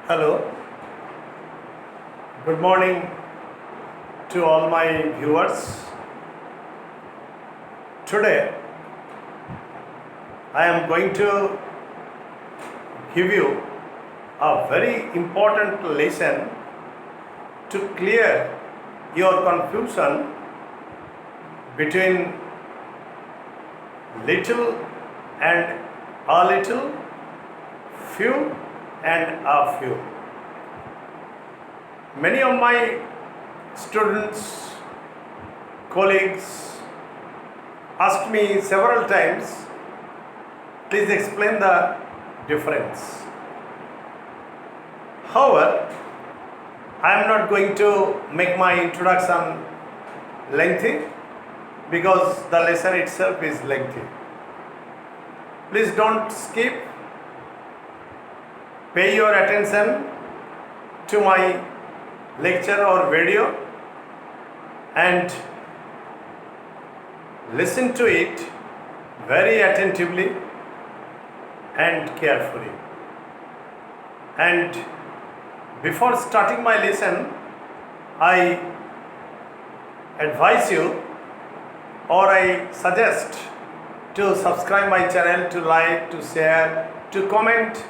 Hello, good morning to all my viewers. Today I am going to give you a very important lesson to clear your confusion between little and a little, few and a few. Many of my students, colleagues asked me several times, please explain the difference. However, I am not going to make my introduction lengthy because the lesson itself is lengthy. Please don't skip. Pay your attention to my lecture or video and listen to it very attentively and carefully. And before starting my lesson, I advise you or I suggest to subscribe my channel, to like, to share, to comment,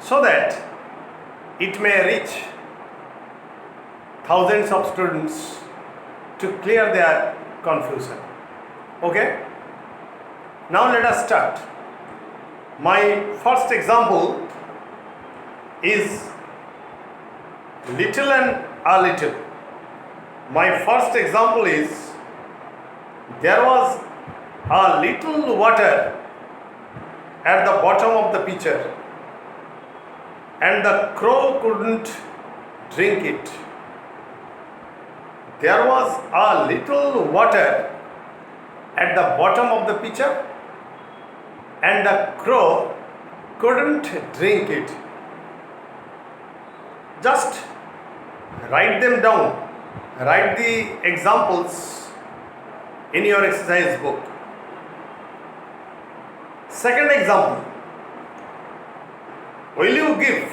so that it may reach thousands of students to clear their confusion. Okay? Now let us start. My first example is little and a little. My first example is there was a little water at the bottom of the pitcher and the crow couldn't drink it. There was a little water at the bottom of the pitcher and the crow couldn't drink it. Just write them down. Write the examples in your exercise book. Second example. Will you give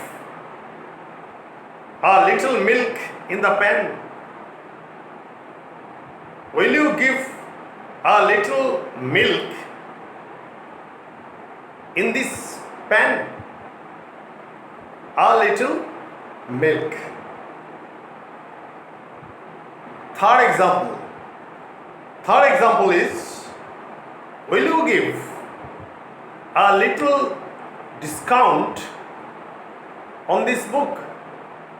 a little milk in the pan? Will you give a little milk in this pan? A little milk. Third example. Third example is, will you give a little discount on this book?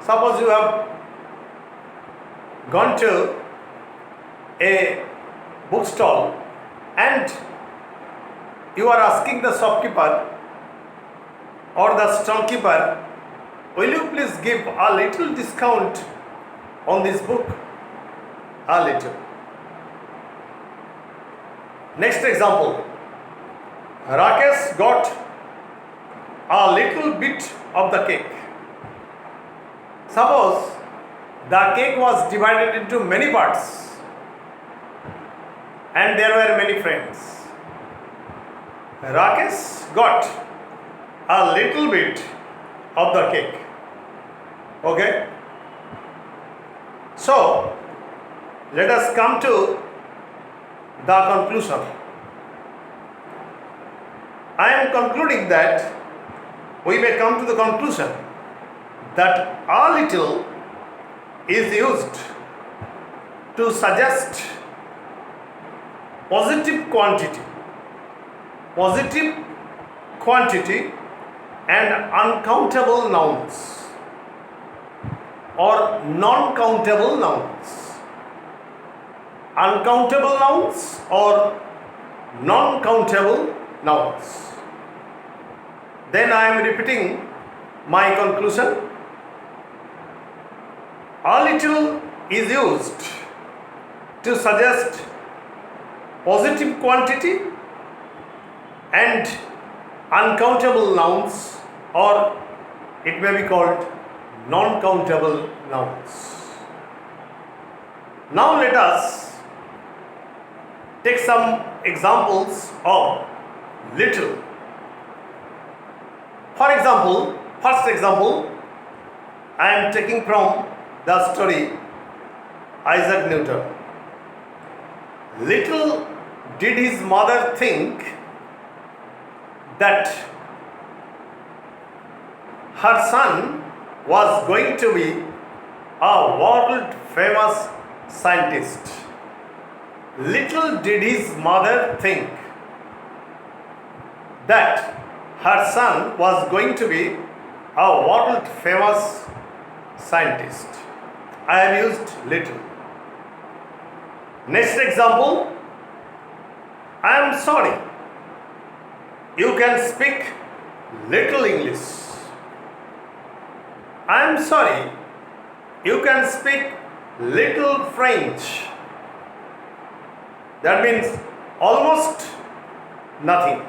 Suppose you have gone to a bookstall and you are asking the shopkeeper or the storekeeper, will you please give a little discount on this book? A little. Next example. Rakesh got a little bit of the cake. Suppose the cake was divided into many parts and there were many friends. Rakesh got a little bit of the cake. Okay? So, let us come to the conclusion. I am concluding that we may come to the conclusion that a little is used to suggest positive quantity and uncountable nouns or non-countable nouns. Uncountable nouns or non-countable nouns. Then I am repeating my conclusion. A little is used to suggest positive quantity and uncountable nouns, or it may be called non-countable nouns. Now let us take some examples of little. For example, First example, I am taking from the story Isaac Newton. Little did his mother think that her son was going to be a world famous scientist. Little did his mother think that her son was going to be a world famous scientist. I have used little. Next example, I am sorry. You can speak little English. I am sorry. You can speak little French. That means almost nothing.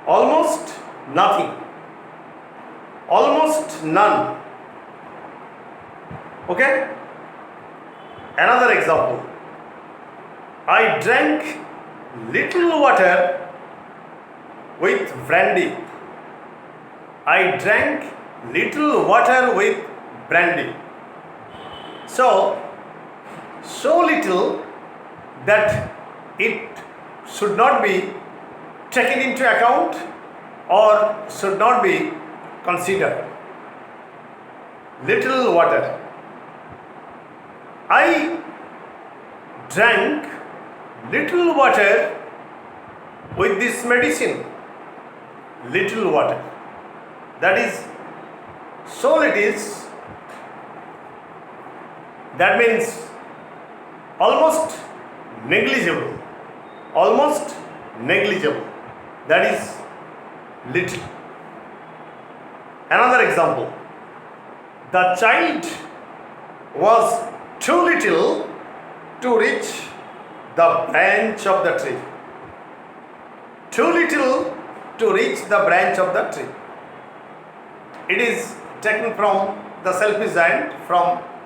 Almost nothing. Almost none. Okay? Another example. I drank little water with brandy. I drank little water with brandy. So little that it should not be taken into account or should not be considered. Little water. I drank little water with this medicine. Little water. That is, so it is. That means almost negligible. Almost negligible. That is little. Another example. The child was too little to reach the branch of the tree. Too little to reach the branch of the tree. It is taken from The Selfish Giant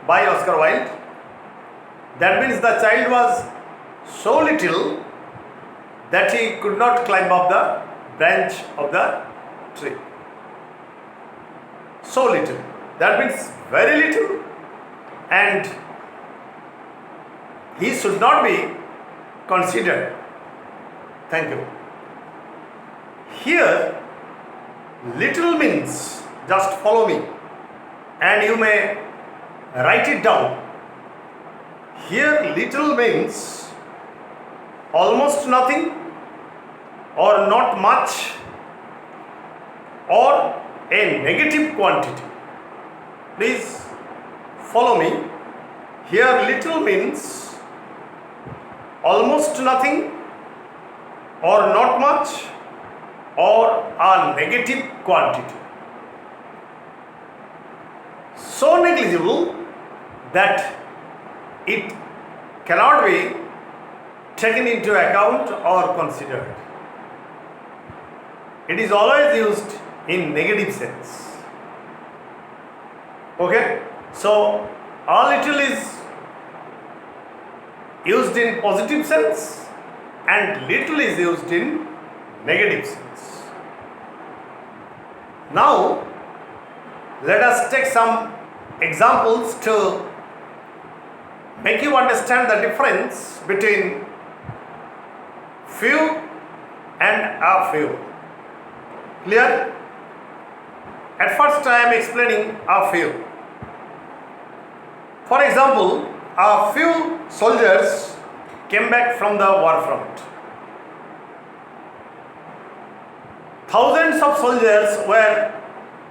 by Oscar Wilde. That means the child was so little that he could not climb up the branch of the tree. So little. That means very little, and he should not be considered. Thank you. Here, little means, just follow me and you may write it down. Here, little means almost nothing or not much or a negative quantity. Please follow me. Here, little means almost nothing or not much or a negative quantity. So negligible that it cannot be taken into account or considered. It is always used in negative sense. Okay? So, a little is used in positive sense and little is used in negative sense. Now, let us take some examples to make you understand the difference between few and a few. Clear? At first I am explaining a few. For example, a few soldiers came back from the war front. Thousands of soldiers were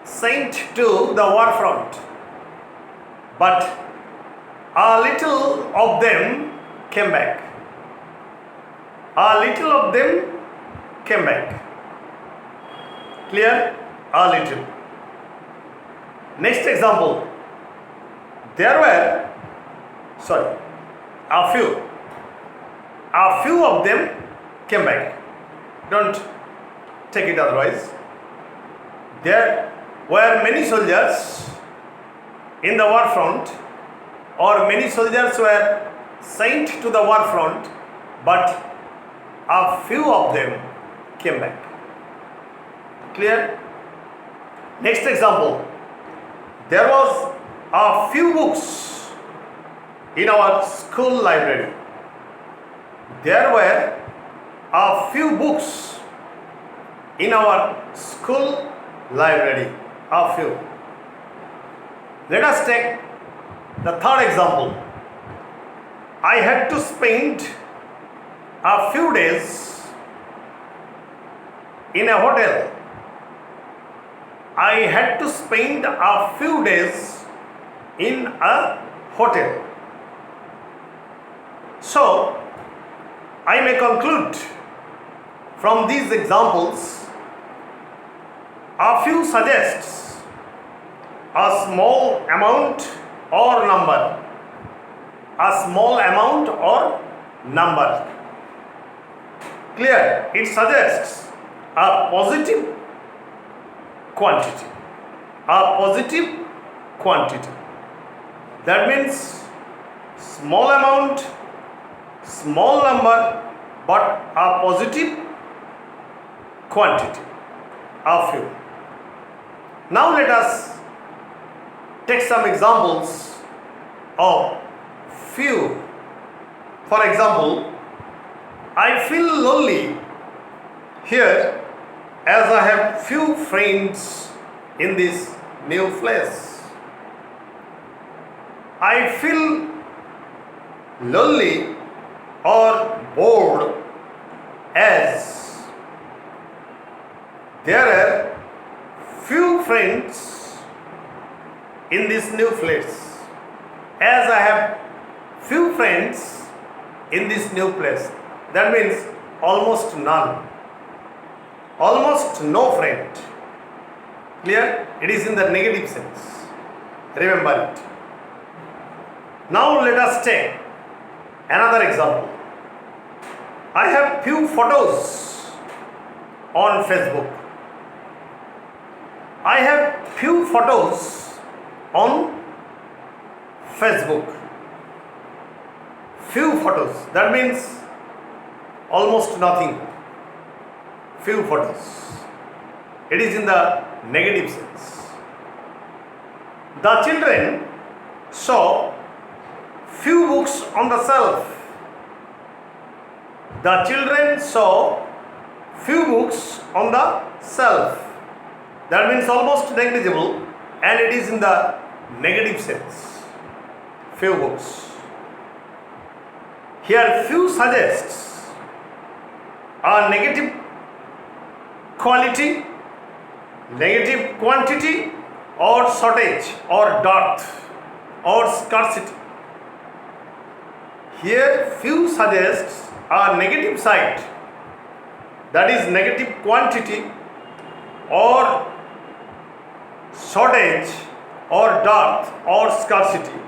sent to the war front, but a little of them came back. A little of them came back. Clear? A little. Next example. There were, a few. A few of them came back. Don't take it otherwise. There were many soldiers in the war front, or many soldiers were sent to the war front, but a few of them came back. Clear? Next example. There was a few books in our school library. There were a few books in our school library. A few. Let us take the third example. I had to spend a few days in a hotel. I had to spend a few days in a hotel. So, I may conclude from these examples, a few suggests a small amount or number. A small amount or number. Clear? It suggests a positive quantity. A positive quantity. That means small amount, small number, but a positive quantity. A few. Now let us take some examples of few. For example, I feel lonely here as I have few friends in this new place. I feel lonely or bored as there are few friends in this new place. As I have few friends in this new place. That means almost none. Almost no friend. Clear? It is in the negative sense. Remember it. Now let us take another example. I have few photos on Facebook. I have few photos on Facebook. Few photos. That means almost nothing. Few photos. It is in the negative sense. The children saw few books on the shelf. The children saw few books on the shelf. That means almost negligible, and it is in the negative sense. Few books. Here few suggests a negative quality, negative quantity, or shortage, or dearth, or scarcity. Here few suggests a negative side, that is negative quantity or shortage or dearth or scarcity.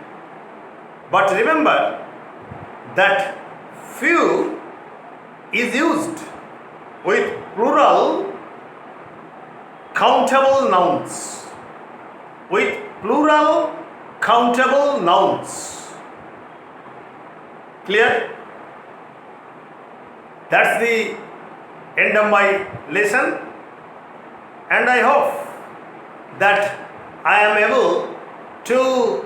But remember that few is used with plural countable nouns. With plural countable nouns. Clear? That's the end of my lesson, and I hope that I am able to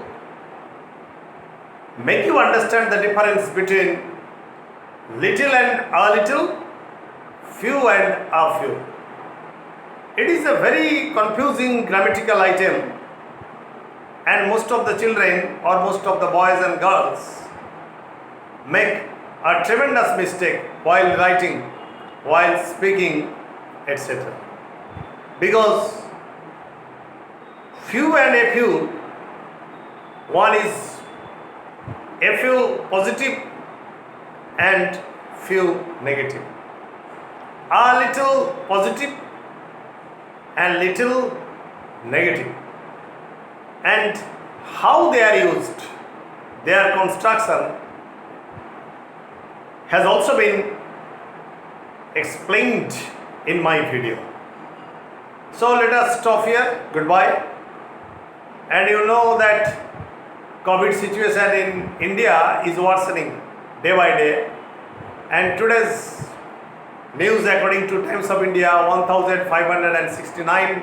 make you understand the difference between little and a little, few and a few. It is a very confusing grammatical item, and most of the children or most of the boys and girls make a tremendous mistake while writing, while speaking, etc. Because few and a few, one is a few positive and few negative. A little positive and little negative. And how they are used, their construction has also been explained in my video. So let us stop here. Goodbye. And you know that COVID situation in India is worsening day by day, and today's news according to Times of India, 1569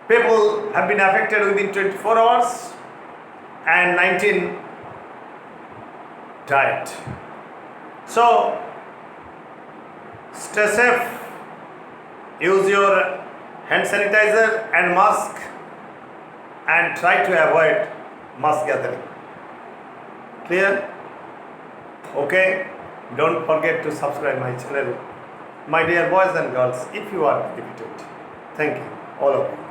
people have been affected within 24 hours and 19 died. So stay safe, use your hand sanitizer and mask, and try to avoid mass gathering. Clear? Okay, don't forget to subscribe my channel, my dear boys and girls, if you are benefited. Thank you, all of you.